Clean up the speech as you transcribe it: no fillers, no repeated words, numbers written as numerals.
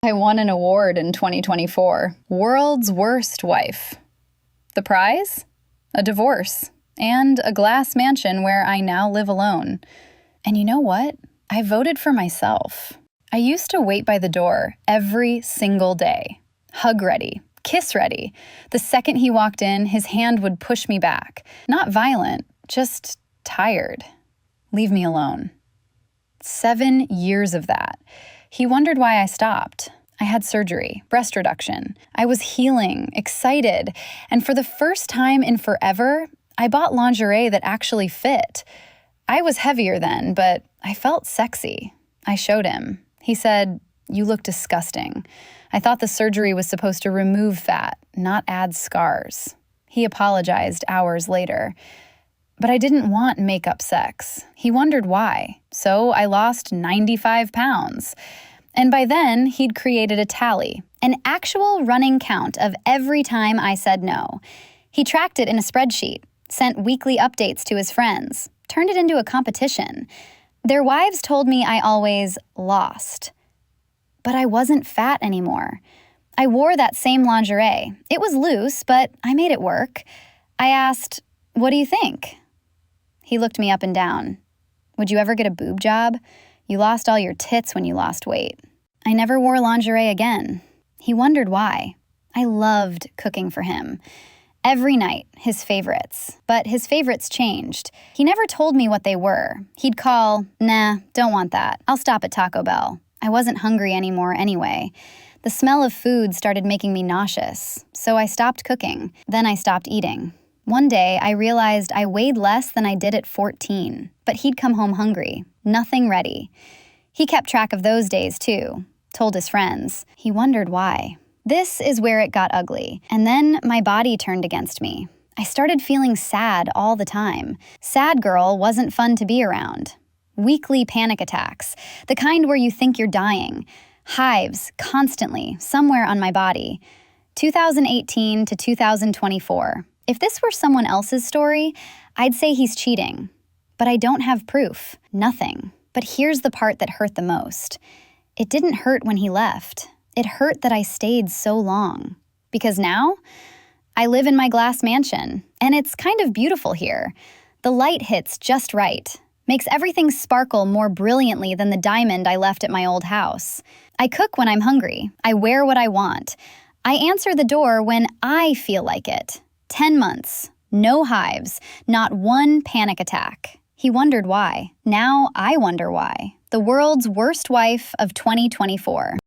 I won an award in 2024, World's Worst Wife. The prize? A divorce and a glass mansion where I now live alone. And you know what? I voted for myself. I used to wait by the door every single day. Hug ready, kiss ready. The second he walked in, his hand would push me back. Not violent, just tired. Leave me alone. 7 years of that. He wondered why I stopped. I had surgery, breast reduction. I was healing, excited, and for the first time in forever, I bought lingerie that actually fit. I was heavier then, but I felt sexy. I showed him. He said, "You look disgusting. I thought the surgery was supposed to remove fat, not add scars." He apologized hours later. But I didn't want makeup sex. He wondered why. So I lost 95 pounds. And by then, he'd created a tally, an actual running count of every time I said no. He tracked it in a spreadsheet, sent weekly updates to his friends, turned it into a competition. Their wives told me I always lost. But I wasn't fat anymore. I wore that same lingerie. It was loose, but I made it work. I asked, "What do you think?" He looked me up and down. "Would you ever get a boob job? You lost all your tits when you lost weight." I never wore lingerie again. He wondered why. I loved cooking for him. Every night, his favorites. But his favorites changed. He never told me what they were. He'd call, "Nah, don't want that. I'll stop at Taco Bell." I wasn't hungry anymore anyway. The smell of food started making me nauseous, so I stopped cooking. Then I stopped eating. One day, I realized I weighed less than I did at 14, but he'd come home hungry, nothing ready. He kept track of those days, too, told his friends. He wondered why. This is where it got ugly, and then my body turned against me. I started feeling sad all the time. Sad girl wasn't fun to be around. Weekly panic attacks, the kind where you think you're dying. Hives, constantly, somewhere on my body. 2018 to 2024. If this were someone else's story, I'd say he's cheating. But I don't have proof. Nothing. But here's the part that hurt the most. It didn't hurt when he left. It hurt that I stayed so long. Because now, I live in my glass mansion, and it's kind of beautiful here. The light hits just right, makes everything sparkle more brilliantly than the diamond I left at my old house. I cook when I'm hungry. I wear what I want. I answer the door when I feel like it. 10 months, no hives, not one panic attack. He wondered why. Now I wonder why. The world's worst wife of 2024.